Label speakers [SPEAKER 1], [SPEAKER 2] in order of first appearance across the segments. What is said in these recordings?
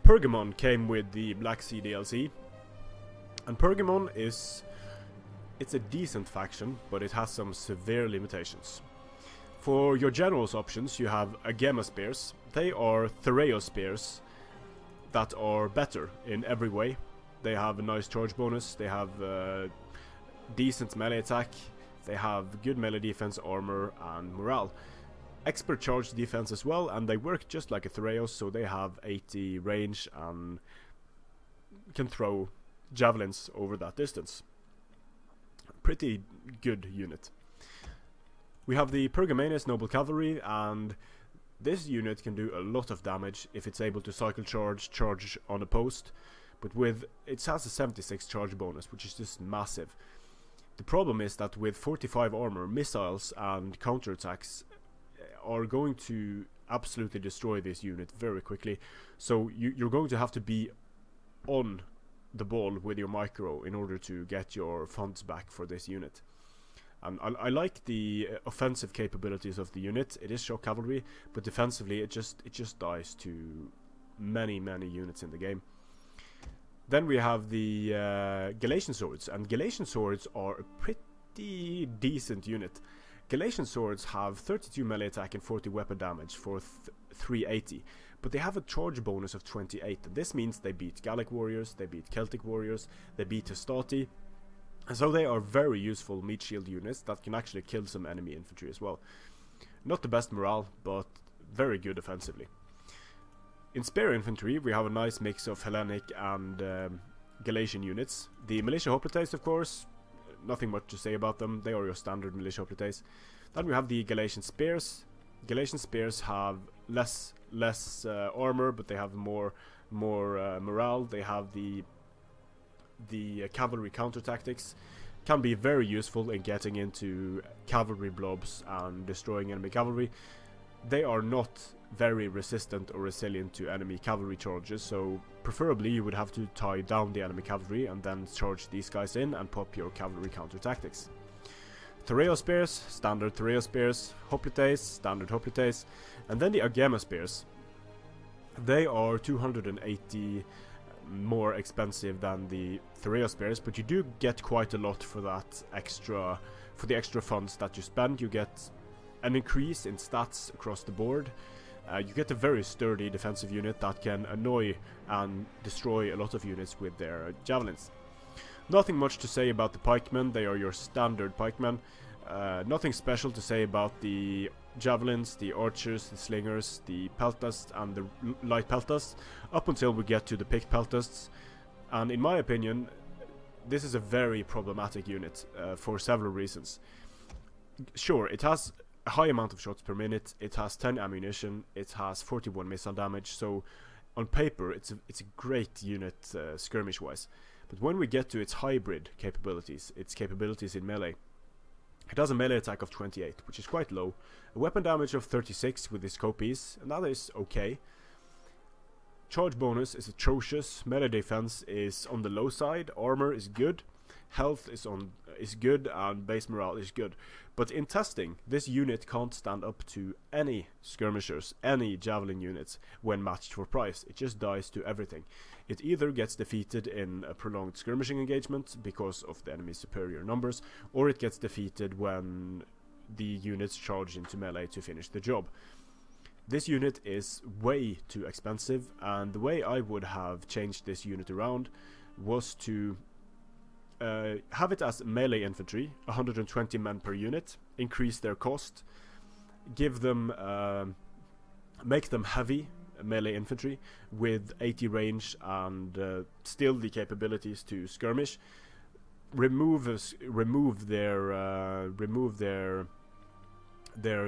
[SPEAKER 1] Pergamon came with the Black Sea DLC, and Pergamon it's a decent faction, but it has some severe limitations. For your generals options, you have Pergamus Builds. They are Thereos spears that are better in every way. They have a nice charge bonus, they have decent melee attack, they have good melee defense, armor, and morale. Expert charge defense as well, and they work just like a Thereos, so they have 80 range and can throw javelins over that distance. Pretty good unit. We have the Pergamus Noble Cavalry, and this unit can do a lot of damage if it's able to cycle charge on a post, but it has a 76 charge bonus, which is just massive. The problem is that with 45 armor, missiles and counterattacks are going to absolutely destroy this unit very quickly, so you're going to have to be on the ball with your micro in order to get your funds back for this unit. And I like the offensive capabilities of the unit. It is shock cavalry, but defensively it just dies to many units in the game. Then we have the Galatian Swords, and Galatian Swords are a pretty decent unit. Galatian Swords have 32 melee attack and 40 weapon damage for 380, but they have a charge bonus of 28, and this means they beat Gallic warriors, they beat Celtic warriors, they beat Hastati, and so they are very useful meat shield units that can actually kill some enemy infantry as well. Not the best morale, but very good offensively. In spear infantry, we have a nice mix of Hellenic and Galatian units. The militia hoplites, of course, nothing much to say about them. They are your standard militia hoplites. Then we have the Galatian Spears. Galatian Spears have less armor, but they have more morale. They have the cavalry counter tactics. Can be very useful in getting into cavalry blobs and destroying enemy cavalry. They are not very resistant or resilient to enemy cavalry charges, so preferably you would have to tie down the enemy cavalry and then charge these guys in and pop your cavalry counter tactics. Thereos spears, standard Thereos spears, hoplites, standard hoplites, and then the Pergamus Pears. They are 280 more expensive than the Thereos spears, but you do get quite a lot for the extra funds that you spend. You get an increase in stats across the board. You get a very sturdy defensive unit that can annoy and destroy a lot of units with their javelins. Nothing much to say about the pikemen. They are your standard pikemen. Nothing special to say about the javelins, the archers, the slingers, the peltasts and the light peltasts, up until we get to the Pic Peltasts. And in my opinion, this is a very problematic unit for several reasons. Sure, it has a high amount of shots per minute, it has 10 ammunition, it has 41 missile damage, so on paper it's a great unit skirmish wise. But when we get to its hybrid capabilities, its capabilities in melee, it has a melee attack of 28, which is quite low, a weapon damage of 36 with its copies, and that is okay. Charge bonus is atrocious, melee defense is on the low side, armor is good, health is good, and base morale is good. But in testing, this unit can't stand up to any skirmishers, any javelin units when matched for price. It just dies to everything. It either gets defeated in a prolonged skirmishing engagement because of the enemy's superior numbers, or it gets defeated when the units charge into melee to finish the job. This unit is way too expensive, and the way I would have changed this unit around was to have it as melee infantry, 120 men per unit, increase their cost, give them, make them heavy melee infantry with 80 range and still the capabilities to skirmish, remove their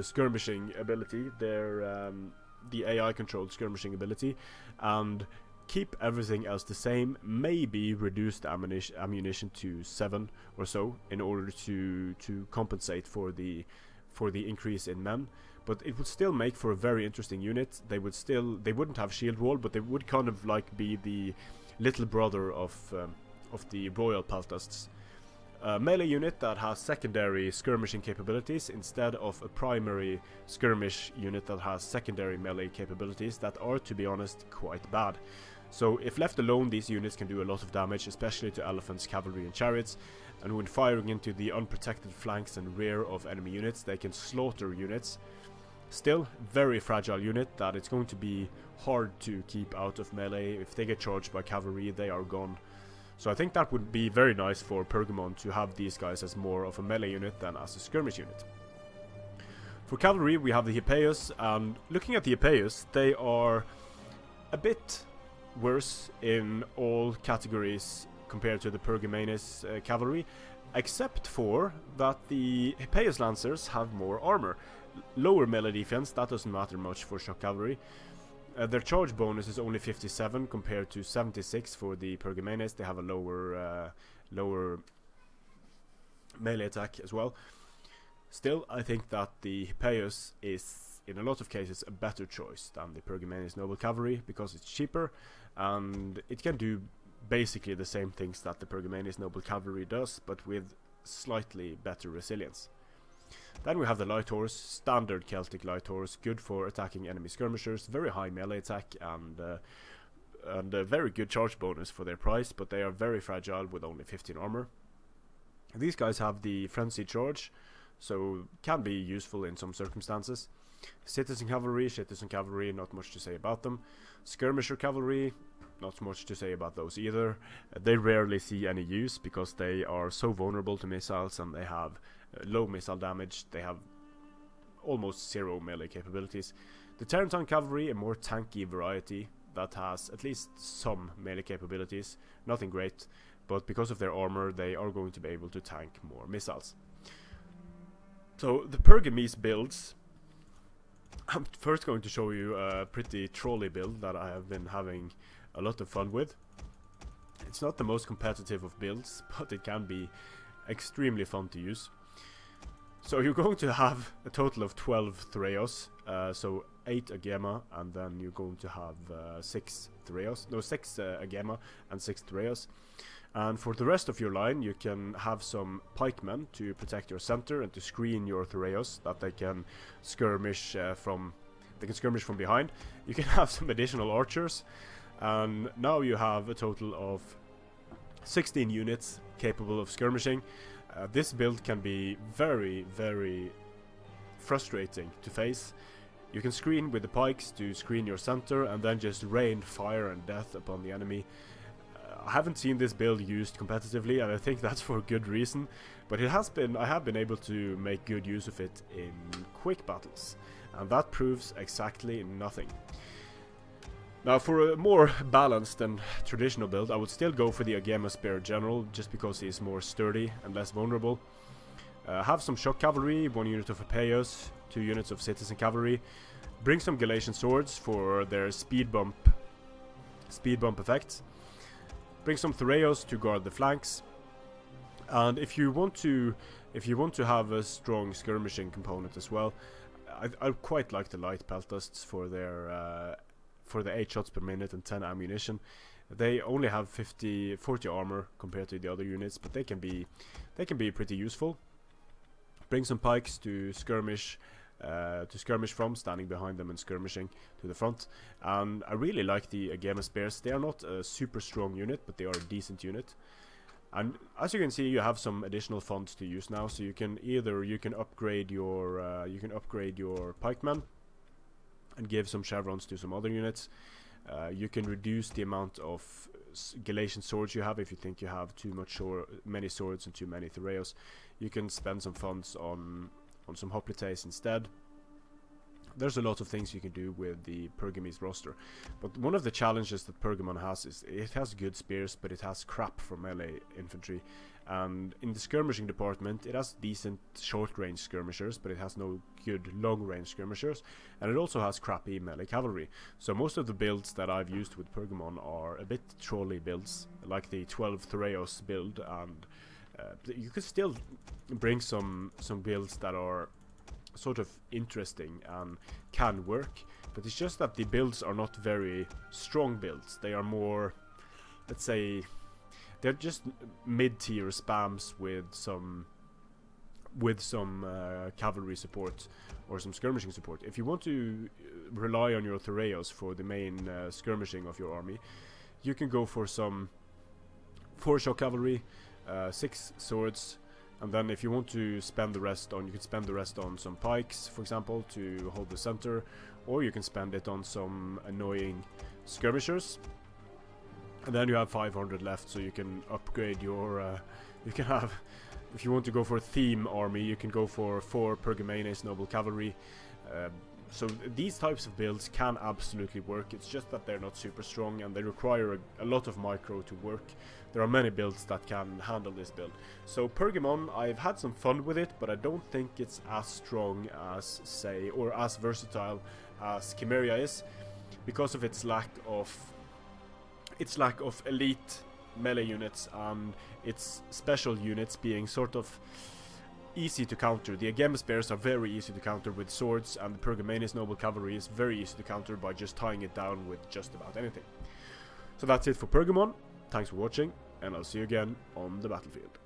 [SPEAKER 1] skirmishing ability, the AI controlled skirmishing ability, and keep everything else the same, maybe reduce the ammunition to 7 or so in order to compensate for the increase in men. But it would still make for a very interesting unit. They wouldn't have shield wall, but they would kind of like be the little brother of the Royal Peltasts. a melee unit that has secondary skirmishing capabilities instead of a primary skirmish unit that has secondary melee capabilities that are, to be honest, quite bad. So if left alone, these units can do a lot of damage, especially to elephants, cavalry and chariots, and when firing into the unprotected flanks and rear of enemy units, they can slaughter units. Still, very fragile unit that it's going to be hard to keep out of melee. If they get charged by cavalry, they are gone. So I think that would be very nice for Pergamon to have these guys as more of a melee unit than as a skirmish unit. For cavalry, we have the Hippeis, and looking at the Hippeis, they are a bit worse in all categories compared to the Pergamus cavalry, except for that the Hippeis lancers have more armor. Lower melee defense, that doesn't matter much for shock cavalry. Their charge bonus is only 57 compared to 76 for the Pergamus. They have a lower melee attack as well. Still, I think that the Hippeis is, in a lot of cases, a better choice than the Pergamus Noble Cavalry because it's cheaper and it can do basically the same things that the Pergamus Noble Cavalry does, but with slightly better resilience. Then we have the Light Horse, standard Celtic Light Horse, good for attacking enemy skirmishers, very high melee attack and a very good charge bonus for their price, but they are very fragile with only 15 armor. These guys have the Frenzy Charge, so can be useful in some circumstances. Citizen Cavalry, not much to say about them. Skirmisher Cavalry, not much to say about those either. They rarely see any use because they are so vulnerable to missiles and they have low missile damage. They have almost zero melee capabilities. The Terranton Cavalry, a more tanky variety that has at least some melee capabilities. Nothing great, but because of their armor they are going to be able to tank more missiles. So the Pergamus Builds, I'm first going to show you a pretty trolley build that I have been having a lot of fun with. It's not the most competitive of builds, but it can be extremely fun to use. So you're going to have a total of 12 Threos, so 8 Agema, and then you're going to have 6 Agema and 6 Threos. And for the rest of your line, you can have some Pikemen to protect your center and to screen your Threos, that they can skirmish from behind. You can have some additional archers, and now you have a total of 16 units capable of skirmishing. This build can be very, very frustrating to face. You can screen with the pikes to screen your center and then just rain fire and death upon the enemy. I haven't seen this build used competitively, and I think that's for good reason, but I have been able to make good use of it in quick battles, and that proves exactly nothing. Now, for a more balanced and traditional build, I would still go for the Agema Spear General, just because he is more sturdy and less vulnerable. Have some Shock Cavalry, 1 unit of Hippeis, 2 units of Citizen Cavalry. Bring some Galatian Swords for their speed bump effects. Bring some Threos to guard the flanks. And if you want to have a strong skirmishing component as well, I quite like the Light Peltasts for their for the 8 shots per minute and 10 ammunition. They only have 40 armor compared to the other units, but they can be pretty useful. Bring some pikes to skirmish from, standing behind them and skirmishing to the front. And I really like the Agema Spears. They are not a super strong unit, but they are a decent unit. And as you can see, you have some additional funds to use now. So you can upgrade your pikemen and give some chevrons to some other units. You can reduce the amount of Galatian Swords you have if you think you have many swords and too many Threos. You can spend some funds on some hoplites instead. There's a lot of things you can do with the Pergamus roster, but one of the challenges that Pergamon has is it has good spears, but it has crap for melee infantry. And in the skirmishing department, it has decent short-range skirmishers, but it has no good long-range skirmishers, and it also has crappy melee cavalry. So most of the builds that I've used with Pergamon are a bit trolley builds, like the 12 Threos build, and you could still bring some builds that are sort of interesting and can work, but it's just that the builds are not very strong builds. They are more, let's say, they're just mid-tier spams with some cavalry support or some skirmishing support. If you want to rely on your Thoreos for the main skirmishing of your army, you can go for some 4-shot cavalry, 6 swords, and then if you want to spend the rest on, you can spend the rest on some pikes, for example, to hold the center, or you can spend it on some annoying skirmishers. And then you have 500 left, so you can upgrade your, you can have, if you want to go for a theme army, you can go for 4 Pergamus noble cavalry. So these types of builds can absolutely work. It's just that they're not super strong and they require a lot of micro to work. There are many builds that can handle this build. So Pergamon, I've had some fun with it, but I don't think it's as strong as, say, or as versatile as Chimeria is, because of its lack of elite melee units and its special units being sort of easy to counter. The Galatian Spears are very easy to counter with swords, and the Pergamus noble cavalry is very easy to counter by just tying it down with just about anything. So that's it for Pergamon. Thanks for watching, and I'll see you again on the battlefield.